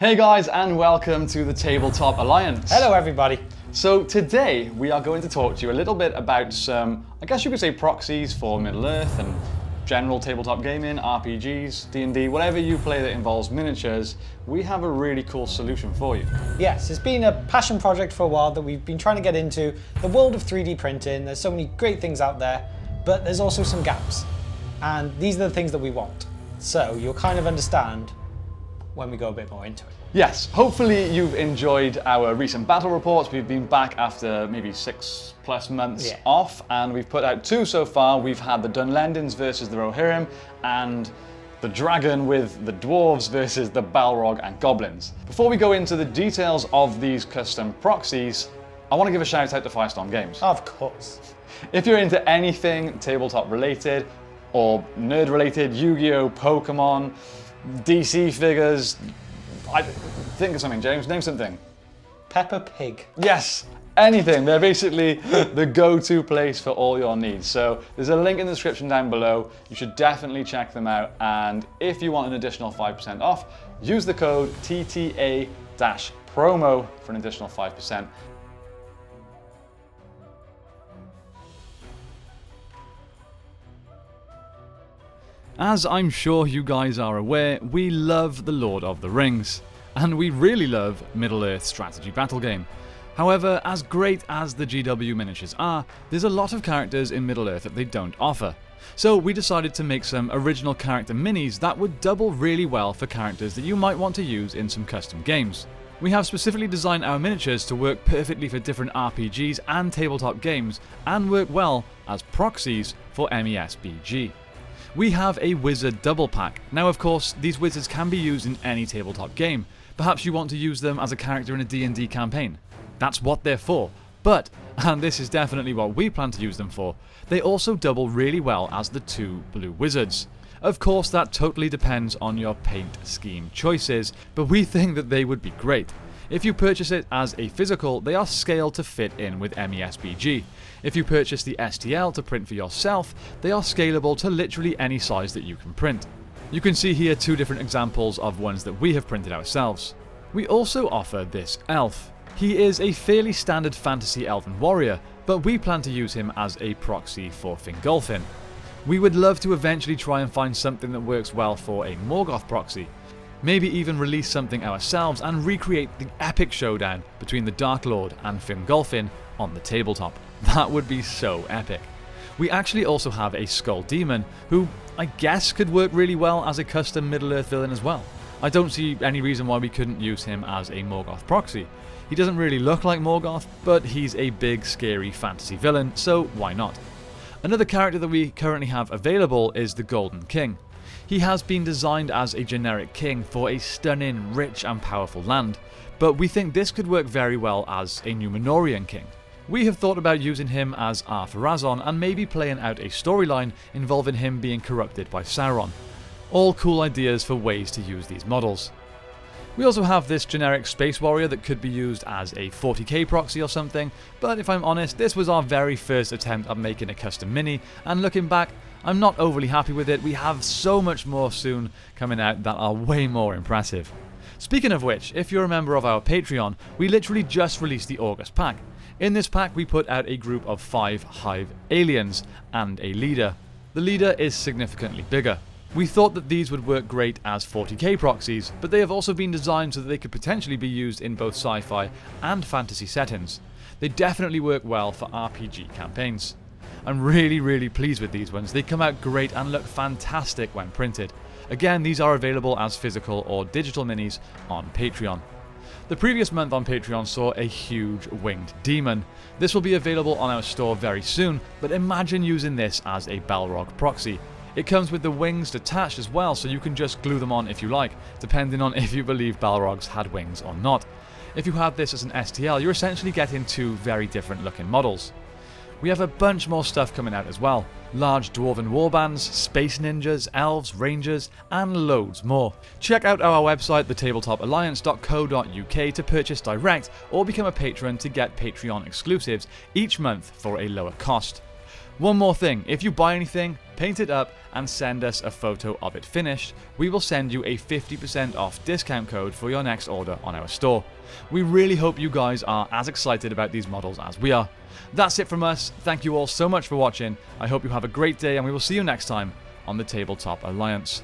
Hey guys, and welcome to the Tabletop Alliance. Hello everybody. So today we are going to talk to you a little bit about some, I guess you could say, proxies for Middle-earth and general tabletop gaming, RPGs, D&D, whatever you play that involves miniatures. We have a really cool solution for you. Yes, it's been a passion project for a while that we've been trying to get into the world of 3D printing. There's so many great things out there, but there's also some gaps. And these are the things that we want. So you'll kind of understand when we go a bit more into it. Yes, hopefully you've enjoyed our recent battle reports. We've been back after maybe 6+ months off, and we've put out 2 so far. We've had the Dunlendins versus the Rohirrim, and the dragon with the dwarves versus the Balrog and goblins. Before we go into the details of these custom proxies, I want to give a shout out to Firestorm Games. Of course. If you're into anything tabletop related or nerd related, Yu-Gi-Oh, Pokemon, DC figures, think of something, James, name something. Peppa Pig. Yes, anything. They're basically the go-to place for all your needs. So there's a link in the description down below. You should definitely check them out. And if you want an additional 5% off, use the code TTA-promo for an additional 5%. As I'm sure you guys are aware, we love The Lord of the Rings, and we really love Middle-earth strategy battle game. However, as great as the GW miniatures are, there's a lot of characters in Middle-earth that they don't offer. So we decided to make some original character minis that would double really well for characters that you might want to use in some custom games. We have specifically designed our miniatures to work perfectly for different RPGs and tabletop games, and work well as proxies for MESBG. We have a wizard double pack. Now of course, these wizards can be used in any tabletop game. Perhaps you want to use them as a character in a D&D campaign. That's what they're for. But, and this is definitely what we plan to use them for, they also double really well as the 2 blue wizards. Of course, that totally depends on your paint scheme choices, but we think that they would be great. If you purchase it as a physical, they are scaled to fit in with MESBG. If you purchase the STL to print for yourself, they are scalable to literally any size that you can print. You can see here 2 different examples of ones that we have printed ourselves. We also offer this elf. He is a fairly standard fantasy elven warrior, but we plan to use him as a proxy for Fingolfin. We would love to eventually try and find something that works well for a Morgoth proxy. Maybe even release something ourselves and recreate the epic showdown between the Dark Lord and Fingolfin on the tabletop. That would be so epic. We actually also have a Skull Demon, who I guess could work really well as a custom Middle-earth villain as well. I don't see any reason why we couldn't use him as a Morgoth proxy. He doesn't really look like Morgoth, but he's a big scary fantasy villain, so why not? Another character that we currently have available is the Golden King. He has been designed as a generic king for a stunning, rich and powerful land, but we think this could work very well as a Númenórean king. We have thought about using him as Ar-Pharazôn and maybe playing out a storyline involving him being corrupted by Sauron. All cool ideas for ways to use these models. We also have this generic space warrior that could be used as a 40k proxy or something, but if I'm honest, this was our very first attempt at making a custom mini, and looking back, I'm not overly happy with it. We have so much more soon coming out that are way more impressive. Speaking of which, if you're a member of our Patreon, we literally just released the August pack. In this pack, we put out a group of 5 Hive aliens and a leader. The leader is significantly bigger. We thought that these would work great as 40k proxies, but they have also been designed so that they could potentially be used in both sci-fi and fantasy settings. They definitely work well for RPG campaigns. I'm really pleased with these ones. They come out great and look fantastic when printed. Again, these are available as physical or digital minis on Patreon. The previous month on Patreon saw a huge winged demon. This will be available on our store very soon, but imagine using this as a Balrog proxy. It comes with the wings detached as well, so you can just glue them on if you like, depending on if you believe Balrogs had wings or not. If you have this as an STL, you're essentially getting 2 very different looking models. We have a bunch more stuff coming out as well. Large dwarven warbands, space ninjas, elves, rangers, and loads more. Check out our website, thetabletopalliance.co.uk, to purchase direct or become a patron to get Patreon exclusives each month for a lower cost. One more thing, if you buy anything, paint it up, and send us a photo of it finished, we will send you a 50% off discount code for your next order on our store. We really hope you guys are as excited about these models as we are. That's it from us. Thank you all so much for watching. I hope you have a great day, and we will see you next time on the Tabletop Alliance.